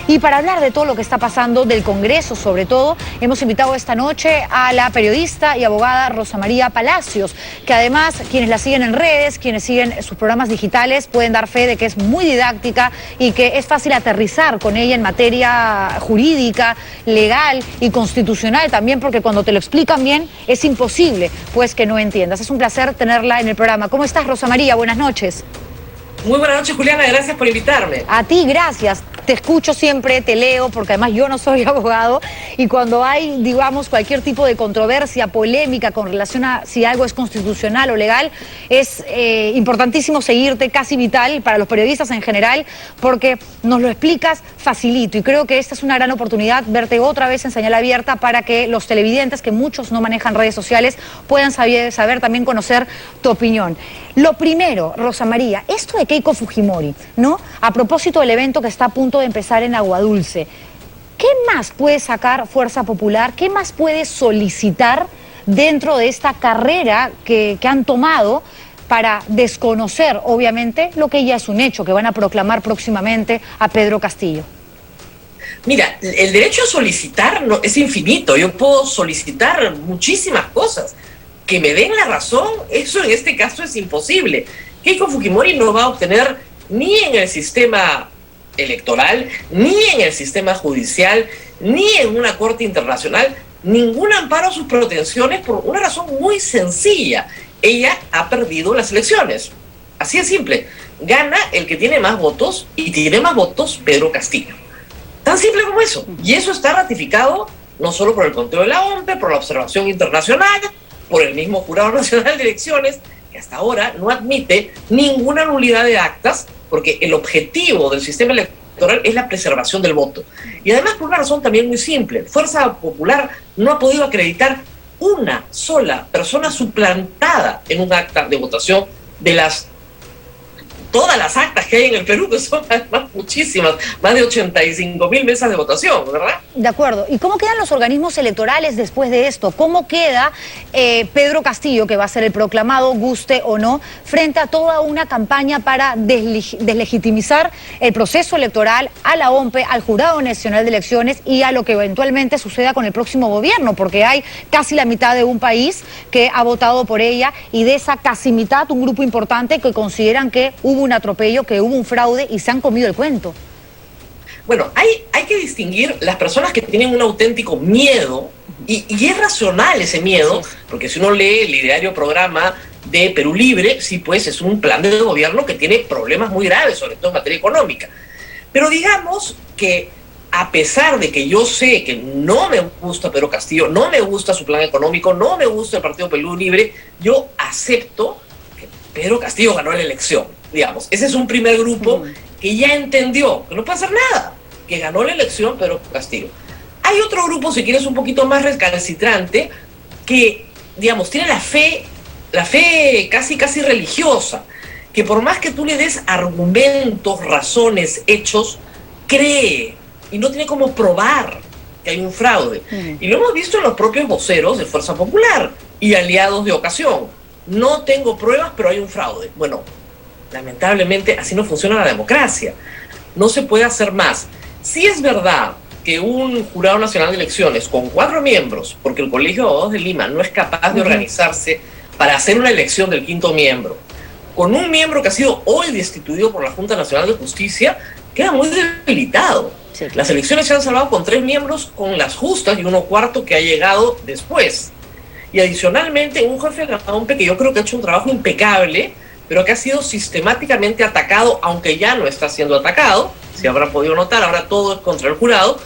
Y para hablar de todo lo que está pasando, del Congreso sobre todo, hemos invitado esta noche a la periodista y abogada Rosa María Palacios, que además quienes la siguen en redes, quienes siguen sus programas digitales, pueden dar fe de que es muy didáctica y que es fácil aterrizar con ella en materia jurídica, legal y constitucional también, porque cuando te lo explican bien es imposible pues que no entiendas. Es un placer tenerla en el programa. ¿Cómo estás, Rosa María? Buenas noches. Muy buenas noches, Juliana, gracias por invitarme. A ti, gracias. Te escucho siempre, te leo, porque además yo no soy abogado, y cuando hay, digamos, cualquier tipo de controversia, polémica con relación a si algo es constitucional o legal, es importantísimo seguirte, casi vital para los periodistas en general, porque nos lo explicas facilito, y creo que esta es una gran oportunidad, verte otra vez en señal abierta para que los televidentes, que muchos no manejan redes sociales, puedan saber también conocer tu opinión. Lo primero, Rosa María, esto de Keiko Fujimori, ¿no? A propósito del evento que está a punto de empezar en Aguadulce, ¿qué más puede sacar Fuerza Popular? ¿Qué más puede solicitar dentro de esta carrera que han tomado para desconocer, obviamente, lo que ya es un hecho, que van a proclamar próximamente a Pedro Castillo? Mira, el derecho a solicitar es infinito. Yo puedo solicitar muchísimas cosas. Que me den la razón, eso en este caso es imposible. Keiko Fujimori no va a obtener ni en el sistema electoral, ni en el sistema judicial, ni en una corte internacional, ningún amparo a sus pretensiones por una razón muy sencilla. Ella ha perdido las elecciones. Así de simple. Gana el que tiene más votos, y tiene más votos Pedro Castillo. Tan simple como eso. Y eso está ratificado no solo por el conteo de la OMP, por la observación internacional, por el mismo Jurado Nacional de Elecciones, que hasta ahora no admite ninguna nulidad de actas, porque el objetivo del sistema electoral es la preservación del voto. Y además por una razón también muy simple: Fuerza Popular no ha podido acreditar una sola persona suplantada en un acta de votación de todas las actas que hay en el Perú, que son además muchísimas, más de 85.000 mesas de votación, ¿verdad? De acuerdo. ¿Y cómo quedan los organismos electorales después de esto? ¿Cómo queda Pedro Castillo, que va a ser el proclamado, guste o no, frente a toda una campaña para deslegitimizar el proceso electoral, a la OMP, al Jurado Nacional de Elecciones y a lo que eventualmente suceda con el próximo gobierno? Porque hay casi la mitad de un país que ha votado por ella, y de esa casi mitad, un grupo importante que consideran que hubo un atropello, que hubo un fraude y se han comido el cuento. Bueno, hay que distinguir las personas que tienen un auténtico miedo, y es racional ese miedo, porque si uno lee el ideario programa de Perú Libre, sí, pues es un plan de gobierno que tiene problemas muy graves, sobre todo en materia económica. Pero digamos que a pesar de que yo sé que no me gusta Pedro Castillo, no me gusta su plan económico, no me gusta el Partido Perú Libre, yo acepto que Pedro Castillo ganó la elección. Digamos, ese es un primer grupo que ya entendió que no puede hacer nada, que ganó la elección Pedro Castillo. Hay otro grupo, si quieres, un poquito más recalcitrante, que, digamos, tiene la fe casi religiosa, que por más que tú le des argumentos, razones, hechos, cree y no tiene cómo probar que hay un fraude. Y lo hemos visto en los propios voceros de Fuerza Popular y aliados de ocasión. No tengo pruebas, pero hay un fraude. Bueno, lamentablemente así no funciona la democracia. No se puede hacer más. Sí es verdad que un Jurado Nacional de Elecciones con 4 miembros, porque el Colegio de Abogados de Lima no es capaz de organizarse para hacer una elección del 5º miembro, con un miembro que ha sido hoy destituido por la Junta Nacional de Justicia, queda muy debilitado. Sí. Las elecciones se han salvado con 3 miembros, con las justas, y 1/4 que ha llegado después. Y adicionalmente un jefe de la OMP que yo creo que ha hecho un trabajo impecable, pero que ha sido sistemáticamente atacado, aunque ya no está siendo atacado, si habrán podido notar, ahora todo es contra el jurado,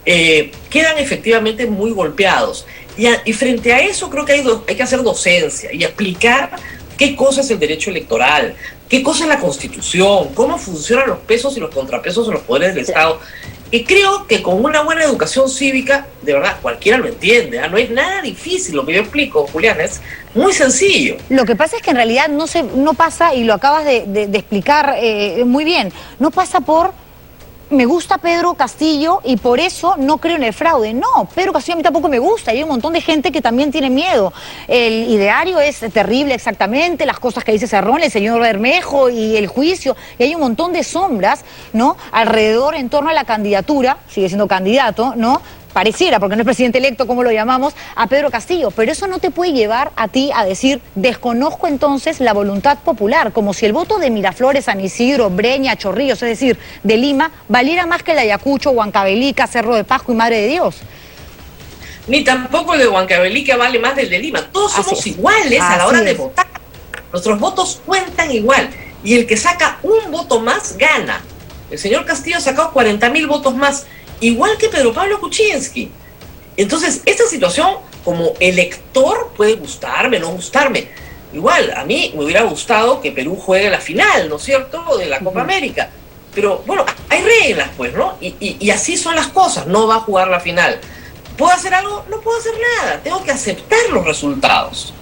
quedan efectivamente muy golpeados. Y frente a eso creo que hay que hacer docencia y explicar qué cosa es el derecho electoral, qué cosa es la Constitución, cómo funcionan los pesos y los contrapesos en los poderes del Estado. Y creo que con una buena educación cívica, de verdad, cualquiera lo entiende, ¿eh? No es nada difícil lo que yo explico, Juliana, es muy sencillo. Lo que pasa es que en realidad no pasa, y lo acabas de explicar muy bien, no pasa por me gusta Pedro Castillo y por eso no creo en el fraude. No, Pedro Castillo a mí tampoco me gusta. Y hay un montón de gente que también tiene miedo. El ideario es terrible exactamente, las cosas que dice Cerrón, el señor Bermejo y el juicio. Y hay un montón de sombras, ¿no?, alrededor, en torno a la candidatura, sigue siendo candidato, ¿no?, pareciera, porque no es presidente electo, como lo llamamos, a Pedro Castillo. Pero eso no te puede llevar a ti a decir, desconozco entonces la voluntad popular, como si el voto de Miraflores, San Isidro, Breña, Chorrillos, es decir, de Lima, valiera más que el de Ayacucho, Huancavelica, Cerro de Pasco y Madre de Dios. Ni tampoco el de Huancavelica vale más del de Lima. Todos somos iguales a la hora de votar. Nuestros votos cuentan igual. Y el que saca un voto más, gana. El señor Castillo ha sacado 40.000 votos más, igual que Pedro Pablo Kuczynski. Entonces, esta situación como elector puede gustarme, no gustarme. Igual, a mí me hubiera gustado que Perú juegue la final, ¿no es cierto?, de la Copa América. Pero, bueno, hay reglas, pues, ¿no? Y así son las cosas, no va a jugar la final. ¿Puedo hacer algo? No puedo hacer nada, tengo que aceptar los resultados.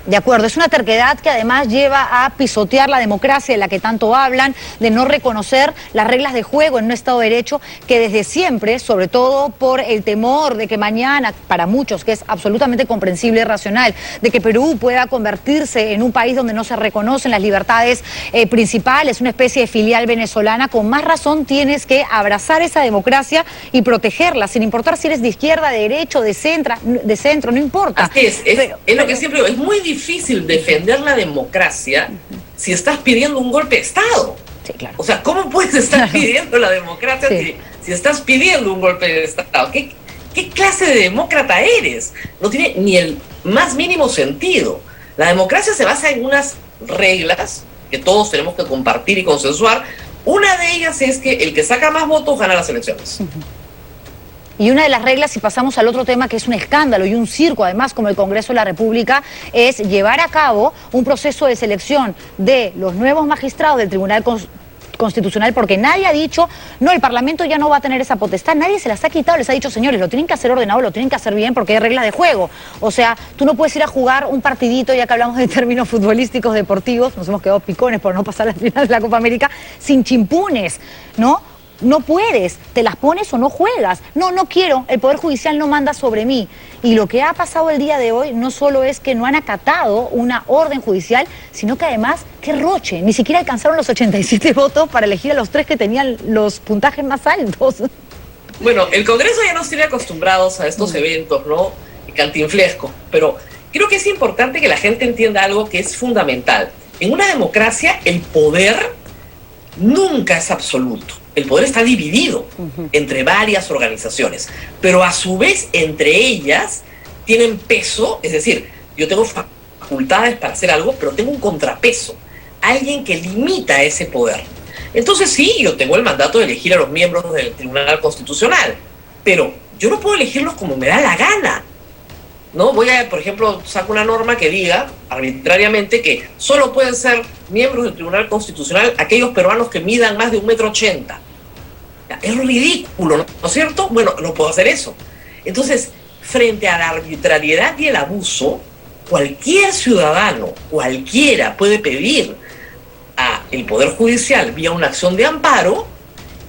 De acuerdo, es una terquedad que además lleva a pisotear la democracia de la que tanto hablan, de no reconocer las reglas de juego en un Estado de Derecho que desde siempre, sobre todo por el temor de que mañana, para muchos, que es absolutamente comprensible y racional, de que Perú pueda convertirse en un país donde no se reconocen las libertades principales, una especie de filial venezolana, con más razón tienes que abrazar esa democracia y protegerla, sin importar si eres de izquierda, de derecha, de centro, no importa. Así es lo que siempre digo, es muy difícil defender la democracia si estás pidiendo un golpe de Estado. Sí, claro. O sea, ¿cómo puedes estar pidiendo la democracia si estás pidiendo un golpe de Estado? ¿Qué clase de demócrata eres? No tiene ni el más mínimo sentido. La democracia se basa en unas reglas que todos tenemos que compartir y consensuar. Una de ellas es que el que saca más votos gana las elecciones. Y una de las reglas, si pasamos al otro tema, que es un escándalo y un circo, además, como el Congreso de la República, es llevar a cabo un proceso de selección de los nuevos magistrados del Tribunal Constitucional, porque nadie ha dicho, no, el Parlamento ya no va a tener esa potestad, nadie se las ha quitado, les ha dicho, señores, lo tienen que hacer ordenado, lo tienen que hacer bien, porque hay reglas de juego. O sea, tú no puedes ir a jugar un partidito, ya que hablamos de términos futbolísticos, deportivos, nos hemos quedado picones por no pasar al final de la Copa América, sin chimpunes, ¿no? No puedes, te las pones o no juegas. No quiero, el Poder Judicial no manda sobre mí. Y lo que ha pasado el día de hoy no solo es que no han acatado una orden judicial, sino que además, qué roche, ni siquiera alcanzaron los 87 votos para elegir a los 3 que tenían los puntajes más altos. Bueno, el Congreso ya nos tiene acostumbrados a estos eventos, ¿no?, cantinflescos, pero creo que es importante que la gente entienda algo que es fundamental. En una democracia, el poder nunca es absoluto. El poder está dividido entre varias organizaciones, pero a su vez entre ellas tienen peso, es decir, yo tengo facultades para hacer algo, pero tengo un contrapeso, alguien que limita ese poder. Entonces sí, yo tengo el mandato de elegir a los miembros del Tribunal Constitucional, pero yo no puedo elegirlos como me da la gana. ¿No? Por ejemplo, saco una norma que diga arbitrariamente que solo pueden ser miembros del Tribunal Constitucional aquellos peruanos que midan más de 1,80 m. Es ridículo, ¿no es cierto? Bueno, no puedo hacer eso. Entonces, frente a la arbitrariedad y el abuso, cualquier ciudadano, cualquiera puede pedir al Poder Judicial vía una acción de amparo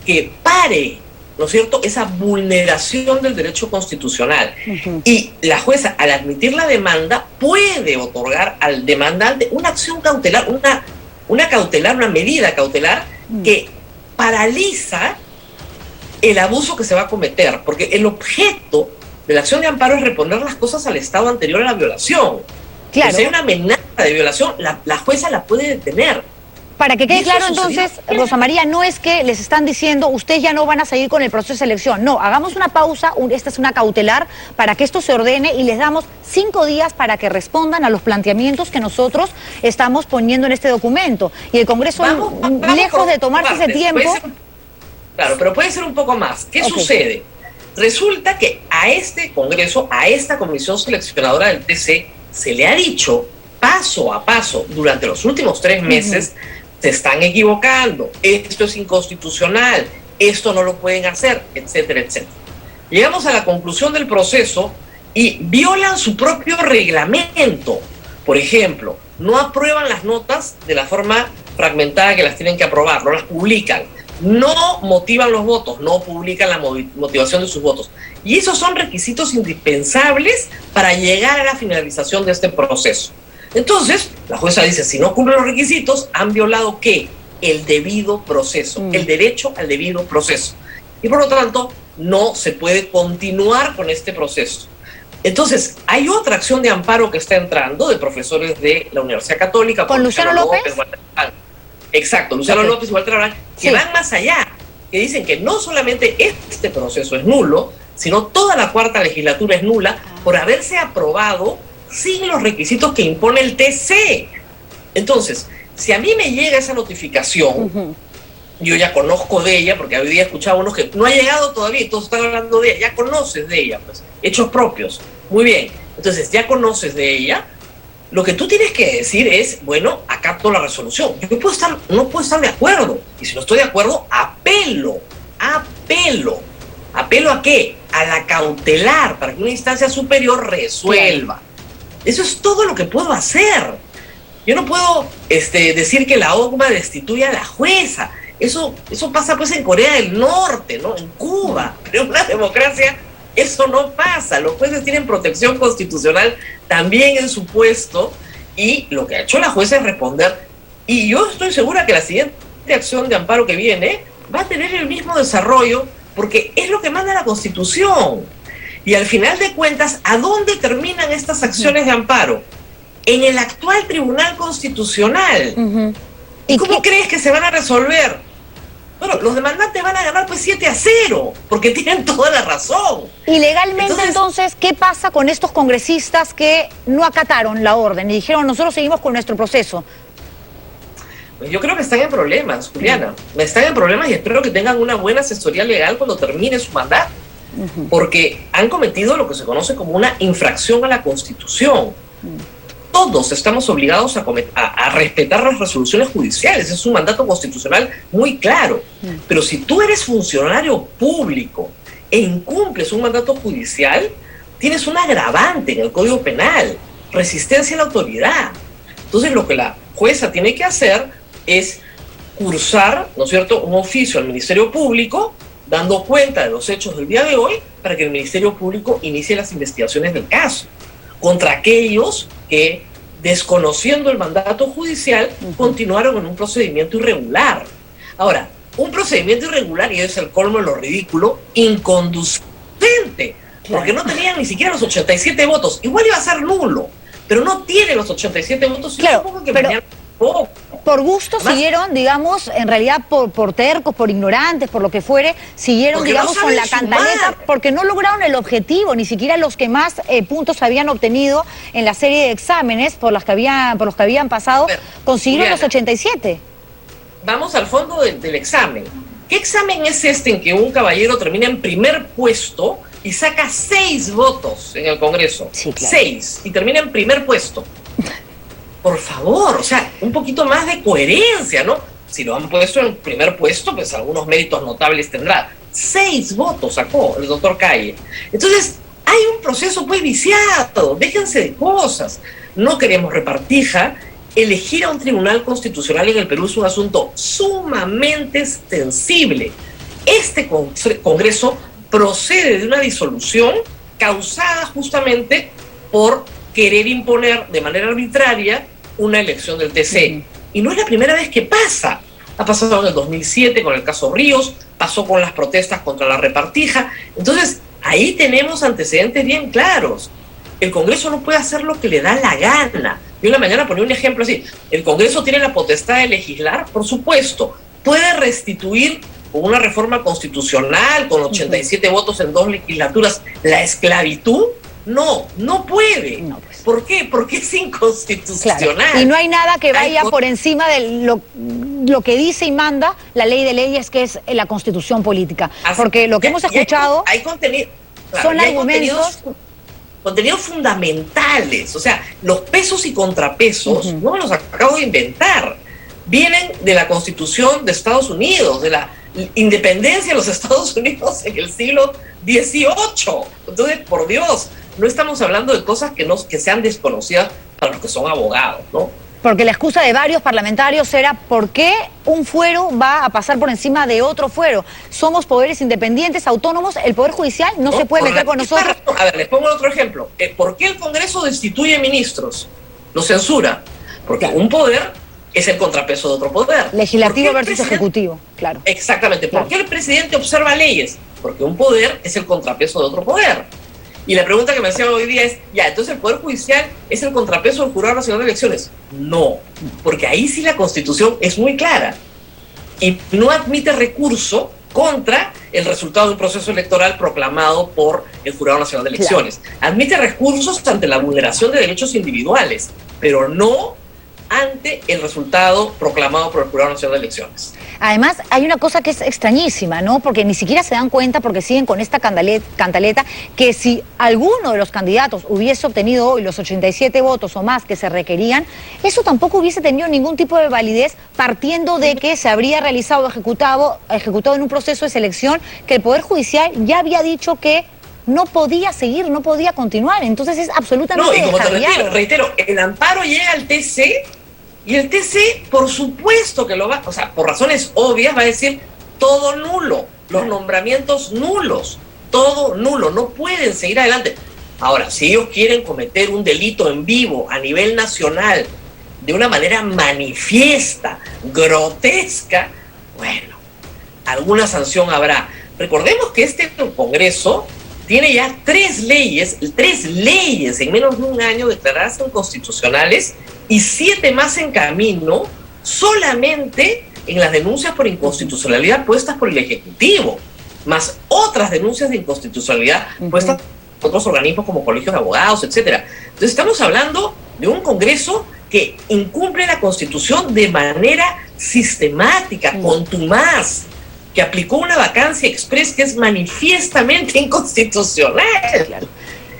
que pare, ¿no es cierto?, esa vulneración del derecho constitucional. Y la jueza, al admitir la demanda, puede otorgar al demandante una acción cautelar, una medida cautelar que paraliza el abuso que se va a cometer, porque el objeto de la acción de amparo es reponer las cosas al estado anterior a la violación. Claro. Si hay una amenaza de violación, la jueza la puede detener. Para que quede claro entonces, Rosa María, no es que les están diciendo ustedes ya no van a seguir con el proceso de selección. No, hagamos una pausa, esta es una cautelar para que esto se ordene y les damos 5 días para que respondan a los planteamientos que nosotros estamos poniendo en este documento. Y el Congreso, lejos de tomarse ese tiempo... Claro, pero puede ser un poco más. ¿Qué sucede? Resulta que a este Congreso, a esta comisión seleccionadora del TC, se le ha dicho paso a paso durante los últimos 3 meses, se están equivocando, esto es inconstitucional, esto no lo pueden hacer, etcétera, etcétera. Llegamos a la conclusión del proceso y violan su propio reglamento. Por ejemplo, no aprueban las notas de la forma fragmentada que las tienen que aprobar, no las publican. no motivan los votos, no publican la motivación de sus votos. Y esos son requisitos indispensables para llegar a la finalización de este proceso. Entonces, la jueza dice, si no cumplen los requisitos, han violado ¿qué? El debido proceso, el derecho al debido proceso. Y por lo tanto, no se puede continuar con este proceso. Entonces, hay otra acción de amparo que está entrando de profesores de la Universidad Católica. ¿Con Luciano López? Exacto, Luciano López y Walter Abraham, que van más allá, que dicen que no solamente este proceso es nulo, sino toda la cuarta legislatura es nula por haberse aprobado sin los requisitos que impone el TC. Entonces, si a mí me llega esa notificación, yo ya conozco de ella, porque hoy día he escuchado a unos que no ha llegado todavía y todos están hablando de ella, ya conoces de ella, pues, hechos propios. Muy bien, entonces ya conoces de ella, lo que tú tienes que decir es, bueno, acato la resolución. Yo no puedo estar de acuerdo, y si no estoy de acuerdo, apelo. ¿Apelo a qué? A la cautelar, para que una instancia superior resuelva. Eso es todo lo que puedo hacer. Yo no puedo decir que la OCMA destituya a la jueza. Eso pasa pues en Corea del Norte, ¿no? En Cuba. Pero en una democracia eso no pasa. Los jueces tienen protección constitucional también en su puesto, y lo que ha hecho la jueza es responder. Y yo estoy segura que la siguiente acción de amparo que viene va a tener el mismo desarrollo, porque es lo que manda la Constitución. Y al final de cuentas, ¿a dónde terminan estas acciones de amparo? En el actual Tribunal Constitucional. ¿Y cómo crees que se van a resolver? Bueno, los demandantes van a ganar pues 7-0, porque tienen toda la razón. Y legalmente entonces, ¿qué pasa con estos congresistas que no acataron la orden y dijeron, nosotros seguimos con nuestro proceso? Pues yo creo que están en problemas, Juliana. Están en problemas y espero que tengan una buena asesoría legal cuando termine su mandato. Porque han cometido lo que se conoce como una infracción a la Constitución. Todos estamos obligados a respetar las resoluciones judiciales. Es un mandato constitucional muy claro. Pero si tú eres funcionario público e incumples un mandato judicial, tienes un agravante en el Código Penal: resistencia a la autoridad. Entonces, lo que la jueza tiene que hacer es cursar, ¿no es cierto?, un oficio al Ministerio Público dando cuenta de los hechos del día de hoy, para que el Ministerio Público inicie las investigaciones del caso contra aquellos que, desconociendo el mandato judicial, continuaron en un procedimiento irregular. Ahora, un procedimiento irregular, y es el colmo de lo ridículo, inconducente, porque no tenían ni siquiera los 87 votos. Igual iba a ser nulo, pero no tiene los 87 votos. Claro, pero por gusto siguieron, digamos, en realidad por tercos, por ignorantes, por lo que fuere, siguieron, porque digamos, no con la cantaleta, porque no lograron el objetivo, ni siquiera los que más puntos habían obtenido en la serie de exámenes por los que habían pasado, consiguieron los 87. Vamos al fondo del examen. ¿Qué examen es este en que un caballero termina en primer puesto y saca 6 votos en el Congreso? Sí, claro. 6, y termina en primer puesto. Por favor, o sea, un poquito más de coherencia, ¿no? Si lo han puesto en primer puesto, pues algunos méritos notables tendrá. 6 votos sacó el doctor Calle. Entonces, hay un proceso pues viciado. Déjense de cosas. No queremos repartija. Elegir a un tribunal constitucional en el Perú es un asunto sumamente sensible. Este Congreso procede de una disolución causada justamente por querer imponer de manera arbitraria una elección del TC. Y no es la primera vez que pasa. Ha pasado en el 2007 con el caso Ríos, pasó con las protestas contra la repartija. Entonces, ahí tenemos antecedentes bien claros. El Congreso no puede hacer lo que le da la gana. Yo en la mañana ponía un ejemplo así. El Congreso tiene la potestad de legislar, por supuesto. Puede restituir con una reforma constitucional, con 87 votos en 2 legislaturas, la esclavitud. No, no puede. No, pues. ¿Por qué? Porque es inconstitucional. Claro. Y no hay nada que vaya por encima de lo que dice y manda la ley de leyes, que es la Constitución política. Porque lo que hemos escuchado hay contenido, claro, son argumentos... contenidos fundamentales. O sea, los pesos y contrapesos no me los acabo de inventar. Vienen de la Constitución de Estados Unidos, de la independencia de los Estados Unidos en el siglo XVIII. Entonces, por Dios, no estamos hablando de cosas que sean desconocidas para los que son abogados, ¿no? Porque la excusa de varios parlamentarios era ¿por qué un fuero va a pasar por encima de otro fuero? Somos poderes independientes, autónomos, el Poder Judicial no se puede meter con nosotros. A ver, les pongo otro ejemplo. ¿Por qué el Congreso destituye ministros? Lo censura. Porque un poder es el contrapeso de otro poder. Legislativo versus ejecutivo, claro. Exactamente. ¿Por qué el presidente observa leyes? Porque un poder es el contrapeso de otro poder. Y la pregunta que me hacían hoy día es, ya, entonces el Poder Judicial es el contrapeso del Jurado Nacional de Elecciones. No, porque ahí sí la Constitución es muy clara y no admite recurso contra el resultado de un proceso electoral proclamado por el Jurado Nacional de Elecciones. Claro. Admite recursos ante la vulneración de derechos individuales, pero no ante el resultado proclamado por el Jurado Nacional de Elecciones. Además, hay una cosa que es extrañísima, ¿no? Porque ni siquiera se dan cuenta, porque siguen con esta cantaleta, que si alguno de los candidatos hubiese obtenido hoy los 87 votos o más que se requerían, eso tampoco hubiese tenido ningún tipo de validez, partiendo de que se habría realizado, ejecutado en un proceso de selección que el Poder Judicial ya había dicho que no podía seguir, no podía continuar. Entonces es absolutamente descabellado. No, y como te reitero, el amparo llega al TC y el TC, por supuesto que lo va, o sea, por razones obvias va a decir todo nulo, los nombramientos nulos, todo nulo, no pueden seguir adelante. Ahora, si ellos quieren cometer un delito en vivo a nivel nacional de una manera manifiesta, grotesca, bueno, alguna sanción habrá. Recordemos que este Congreso tiene ya tres leyes en menos de un año declaradas inconstitucionales y 7 más en camino solamente en las denuncias por inconstitucionalidad puestas por el Ejecutivo, más otras denuncias de inconstitucionalidad puestas por otros organismos como colegios de abogados, etcétera. Entonces estamos hablando de un Congreso que incumple la Constitución de manera sistemática, contumaz, que aplicó una vacancia express que es manifiestamente inconstitucional.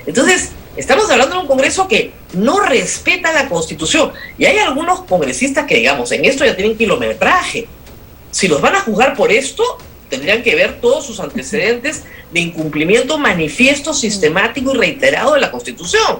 Entonces, estamos hablando de un Congreso que no respeta la Constitución. Y hay algunos congresistas que, digamos, en esto ya tienen kilometraje. Si los van a juzgar por esto, tendrían que ver todos sus antecedentes de incumplimiento manifiesto, sistemático y reiterado de la Constitución.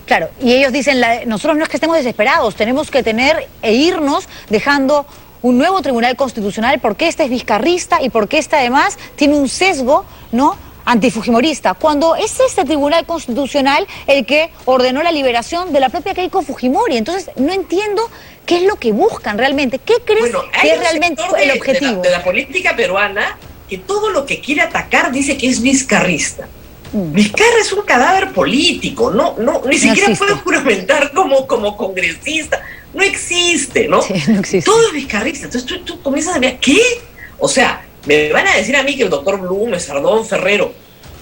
Claro, y ellos dicen, nosotros no es que estemos desesperados, tenemos que tener e irnos dejando un nuevo Tribunal Constitucional porque este es vizcarrista y porque este además tiene un sesgo, ¿no?, antifujimorista, cuando es este Tribunal Constitucional el que ordenó la liberación de la propia Keiko Fujimori. Entonces, no entiendo qué es lo que buscan realmente. ¿Qué crees que es realmente el objetivo? De la política peruana, que todo lo que quiere atacar dice que es vizcarrista. Vizcarra es un cadáver político, ni siquiera puede juramentar como congresista. No existe, ¿no? Sí, no existe. Todo es vizcarrista. Entonces tú comienzas a ver, ¿qué? O sea, me van a decir a mí que el doctor Blume, Sardón, Ferrero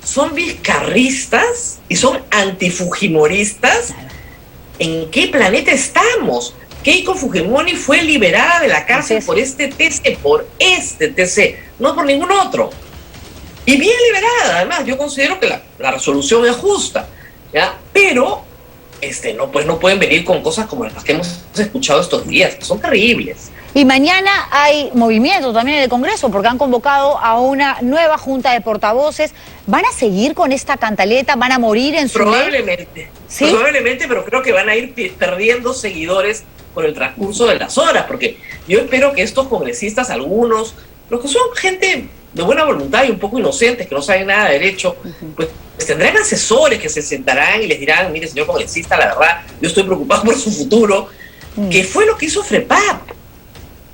son vizcarristas y son antifujimoristas. ¿En qué planeta estamos? Keiko Fujimori fue liberada de la cárcel por este TC, no por ningún otro. Y bien liberada, además, yo considero que la resolución es justa, ¿ya? Pero no pueden venir con cosas como las que hemos escuchado estos días, que son terribles. Y mañana hay movimiento también en el Congreso, porque han convocado a una nueva junta de portavoces. ¿Van a seguir con esta cantaleta? ¿Van a morir en su Probablemente, ¿sí? Probablemente, pero creo que van a ir perdiendo seguidores con el transcurso de las horas, porque yo espero que estos congresistas, algunos, los que son gente de buena voluntad y un poco inocentes, que no saben nada de derecho, pues tendrán asesores que se sentarán y les dirán, mire, señor congresista, la verdad, yo estoy preocupado por su futuro, que fue lo que hizo FREPAP,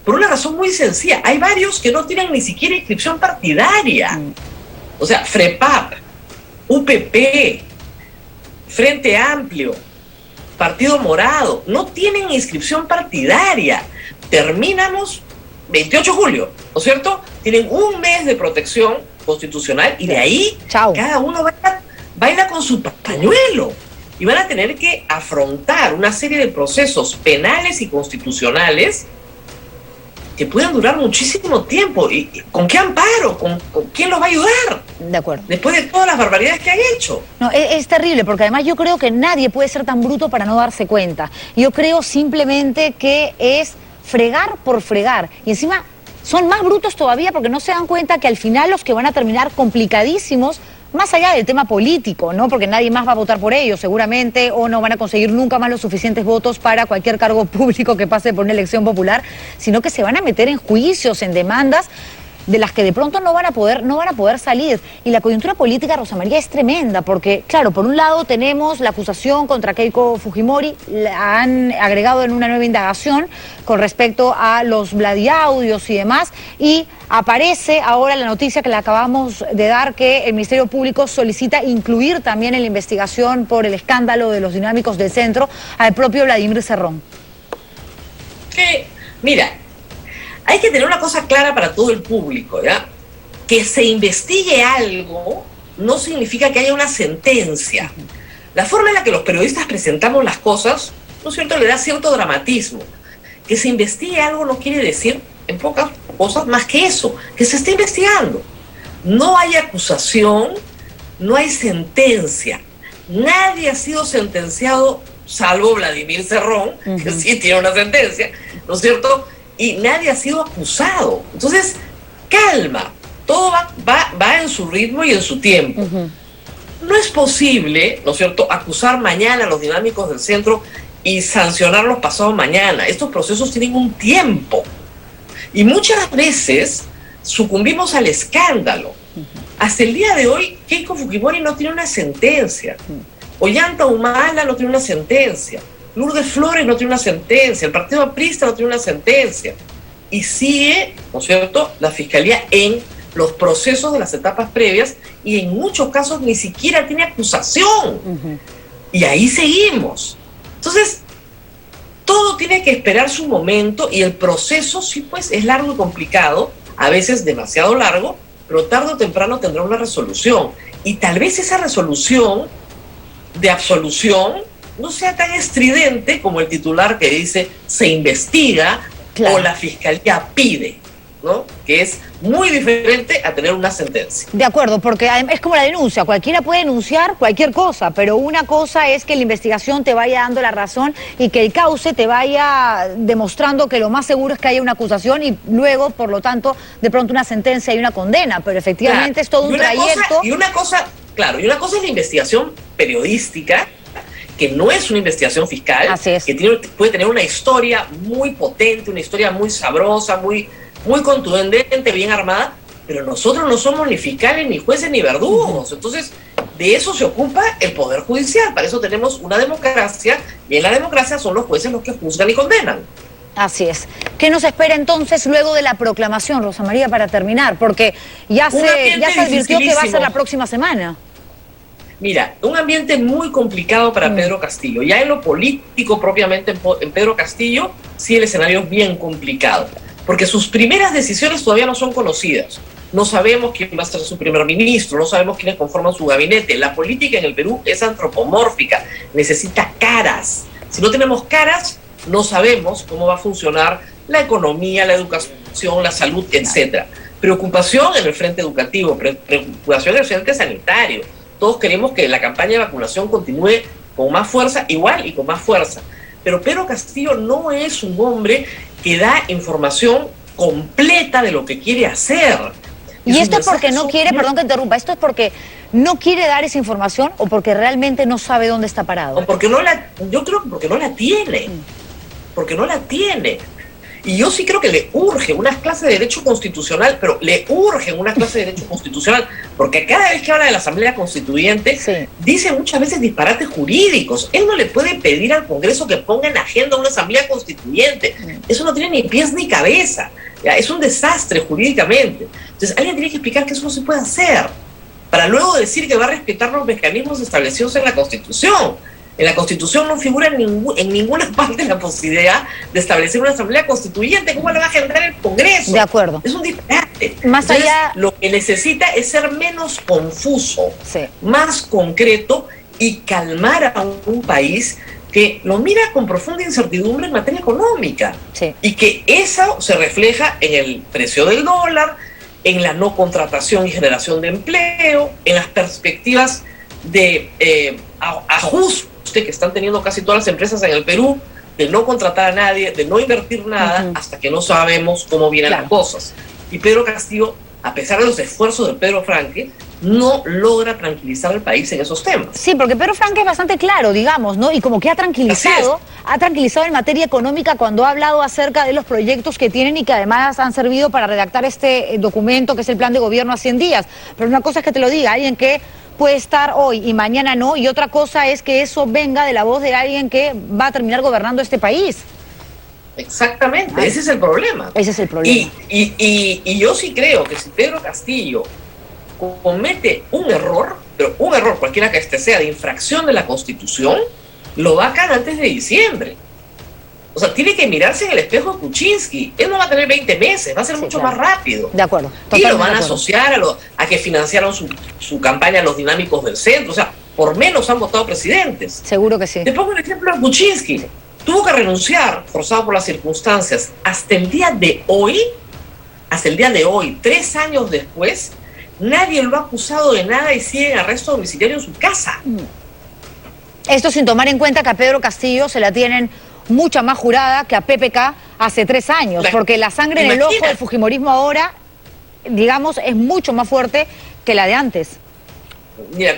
por una razón muy sencilla. Hay varios que no tienen ni siquiera inscripción partidaria. O sea, FREPAP, UPP, Frente Amplio, Partido Morado, no tienen inscripción partidaria. Terminamos 28 de julio, ¿no es cierto? Tienen un mes de protección constitucional y de ahí cada uno baila con su pañuelo y van a tener que afrontar una serie de procesos penales y constitucionales que pueden durar muchísimo tiempo. ¿Y con qué amparo? ¿Con quién los va a ayudar? De acuerdo. Después de todas las barbaridades que han hecho. No, es terrible, porque además yo creo que nadie puede ser tan bruto para no darse cuenta. Yo creo simplemente que es fregar por fregar. Y encima son más brutos todavía porque no se dan cuenta que al final los que van a terminar complicadísimos más allá del tema político, ¿no? Porque nadie más va a votar por ellos, seguramente, o no van a conseguir nunca más los suficientes votos para cualquier cargo público que pase por una elección popular, sino que se van a meter en juicios, en demandas de las que de pronto no van a poder salir. Y la coyuntura política, Rosa María, es tremenda, porque, claro, por un lado tenemos la acusación contra Keiko Fujimori, la han agregado en una nueva indagación con respecto a los Vladiaudios y demás, y aparece ahora la noticia que le acabamos de dar, que el Ministerio Público solicita incluir también en la investigación por el escándalo de los dinámicos del centro al propio Vladimir Cerrón. Mira, hay que tener una cosa clara para todo el público, ¿ya? Que se investigue algo no significa que haya una sentencia. La forma en la que los periodistas presentamos las cosas, ¿no es cierto?, le da cierto dramatismo. Que se investigue algo no quiere decir, en pocas cosas, más que eso, que se esté investigando. No hay acusación, no hay sentencia. Nadie ha sido sentenciado, salvo Vladimir Cerrón, que sí tiene una sentencia, ¿no es cierto?, y nadie ha sido acusado. Entonces, calma, todo va en su ritmo y en su tiempo. No es posible, ¿no es cierto?, acusar mañana a los dinámicos del centro y sancionarlos pasado mañana. Estos procesos tienen un tiempo. Y muchas veces sucumbimos al escándalo. Hasta el día de hoy, Keiko Fujimori no tiene una sentencia. Ollanta Humala no tiene una sentencia. Lourdes Flores no tiene una sentencia, el Partido Aprista no tiene una sentencia. Y sigue, ¿no es cierto?, la Fiscalía en los procesos de las etapas previas y en muchos casos ni siquiera tiene acusación. Y ahí seguimos. Entonces, todo tiene que esperar su momento y el proceso sí, pues, es largo y complicado, a veces demasiado largo, pero tarde o temprano tendrá una resolución. Y tal vez esa resolución de absolución no sea tan estridente como el titular que dice se investiga, claro, o la fiscalía pide, ¿no? Que es muy diferente a tener una sentencia. De acuerdo, porque es como la denuncia, cualquiera puede denunciar cualquier cosa, pero una cosa es que la investigación te vaya dando la razón y que el cauce te vaya demostrando que lo más seguro es que haya una acusación y luego, por lo tanto, de pronto una sentencia y una condena, pero efectivamente, claro, es todo un trayecto. Y una cosa es la investigación periodística, que no es una investigación fiscal, que puede tener una historia muy potente, una historia muy sabrosa, muy contundente, bien armada, pero nosotros no somos ni fiscales, ni jueces, ni verdugos. Entonces, de eso se ocupa el Poder Judicial. Para eso tenemos una democracia, y en la democracia son los jueces los que juzgan y condenan. Así es. ¿Qué nos espera entonces luego de la proclamación, Rosa María, para terminar? Porque ya se advirtió que va a ser la próxima semana. Mira, un ambiente muy complicado para Pedro Castillo. Ya en lo político propiamente en Pedro Castillo, sí el escenario es bien complicado, porque sus primeras decisiones todavía no son conocidas. No sabemos quién va a ser su primer ministro, no sabemos quiénes conforman su gabinete. La política en el Perú es antropomórfica, necesita caras. Si no tenemos caras, no sabemos cómo va a funcionar la economía, la educación, la salud, etc. Preocupación en el frente educativo, preocupación en el frente sanitario. Todos queremos que la campaña de vacunación continúe con más fuerza, igual y con más fuerza. Pero Pedro Castillo no es un hombre que da información completa de lo que quiere hacer. Y esto es porque no quiere, perdón que interrumpa, esto es porque no quiere dar esa información o porque realmente no sabe dónde está parado. O porque yo creo que porque no la tiene. Porque no la tiene. Y yo sí creo que le urge unas clases de Derecho Constitucional, pero le urge unas clases de Derecho Constitucional, porque cada vez que habla de la Asamblea Constituyente, dice muchas veces disparates jurídicos. Él no le puede pedir al Congreso que ponga en agenda una Asamblea Constituyente. Eso no tiene ni pies ni cabeza. ¿Ya? Es un desastre jurídicamente. Entonces alguien tiene que explicar que eso no se puede hacer, para luego decir que va a respetar los mecanismos establecidos en la Constitución. En la Constitución no figura en ninguna parte la posibilidad de establecer una asamblea constituyente. ¿Cómo la va a generar el Congreso? De acuerdo. Es un disparate. Más allá, lo que necesita es ser menos confuso, más concreto y calmar a un país que lo mira con profunda incertidumbre en materia económica. Y que eso se refleja en el precio del dólar, en la no contratación y generación de empleo, en las perspectivas de ajuste que están teniendo casi todas las empresas en el Perú, de no contratar a nadie, de no invertir nada, hasta que no sabemos cómo vienen las cosas. Y Pedro Castillo a pesar de los esfuerzos de Pedro Franque, no logra tranquilizar al país en esos temas. Sí, porque Pedro Franque es bastante claro, digamos, ¿no? Y como que ha tranquilizado en materia económica cuando ha hablado acerca de los proyectos que tienen y que además han servido para redactar este documento que es el plan de gobierno a 100 días. Pero una cosa es que te lo diga alguien que puede estar hoy y mañana no, y otra cosa es que eso venga de la voz de alguien que va a terminar gobernando este país. Exactamente, ese es el problema. Ese es el problema. Y yo sí creo que si Pedro Castillo comete un error, pero un error cualquiera que este sea de infracción de la Constitución, lo vacan antes de diciembre. O sea, tiene que mirarse en el espejo de Kuczynski. Él no va a tener 20 meses, va a ser mucho más rápido. De acuerdo. Y lo van a asociar a que financiaron su campaña los dinámicos del centro. O sea, por menos han votado presidentes. Seguro que sí. Te pongo el ejemplo de Kuczynski. Tuvo que renunciar, forzado por las circunstancias. Hasta el día de hoy, 3 años después, nadie lo ha acusado de nada y sigue en arresto domiciliario en su casa. Esto sin tomar en cuenta que a Pedro Castillo se la tienen mucha más jurada que a PPK hace 3 años, porque la sangre en el ojo del fujimorismo ahora, digamos, es mucho más fuerte que la de antes. Mira,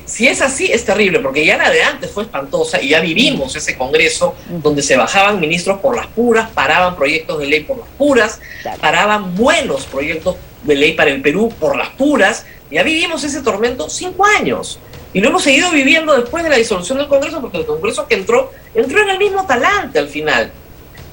si es así, es terrible, porque ya la de antes fue espantosa y ya vivimos ese congreso donde se bajaban ministros por las puras, paraban proyectos de ley por las puras, paraban buenos proyectos de ley para el Perú por las puras. Ya vivimos ese tormento 5 años y lo hemos seguido viviendo después de la disolución del Congreso, porque el Congreso que entró en el mismo talante al final.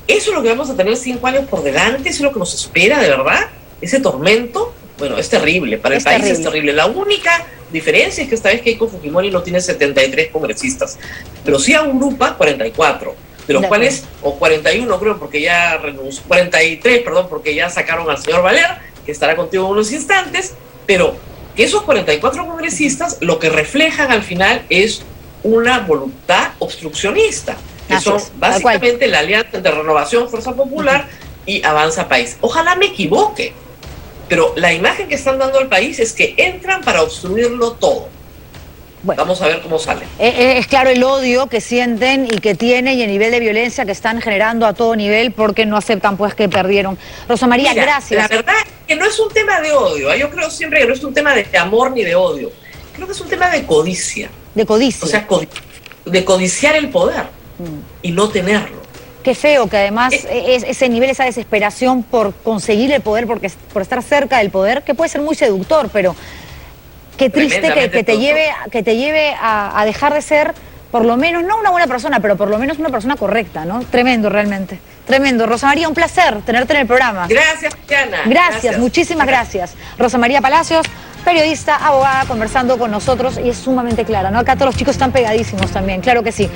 Eso es lo que vamos a tener 5 años por delante, eso es lo que nos espera de verdad, ese tormento. Bueno, es terrible, para el país es terrible. La única diferencia es que esta vez Keiko Fujimori no tiene 73 congresistas, pero sí agrupa 44, de los cuales, o 41 creo, porque ya renunció, 43, perdón, porque ya sacaron al señor Valer, que estará contigo en unos instantes, pero que esos 44 congresistas lo que reflejan al final es una voluntad obstruccionista, que son básicamente la alianza entre Renovación, Fuerza Popular y Avanza País. Ojalá me equivoque, pero la imagen que están dando al país es que entran para obstruirlo todo. Bueno, vamos a ver cómo sale. Es claro el odio que sienten y que tienen y el nivel de violencia que están generando a todo nivel porque no aceptan pues que perdieron. Rosa María, gracias. La verdad es que no es un tema de odio. Yo creo siempre que no es un tema de amor ni de odio. Creo que es un tema de codicia. De codicia. O sea, de codiciar el poder y no tenerlo. Qué feo que además ese nivel, esa desesperación por conseguir el poder, por estar cerca del poder, que puede ser muy seductor, pero qué triste que te lleve a dejar de ser, por lo menos, no una buena persona, pero por lo menos una persona correcta, ¿no? Tremendo, realmente. Tremendo. Rosa María, un placer tenerte en el programa. Gracias, Diana. Gracias, muchísimas gracias. Rosa María Palacios, periodista, abogada, conversando con nosotros y es sumamente clara, ¿no? Acá todos los chicos están pegadísimos también, claro que sí.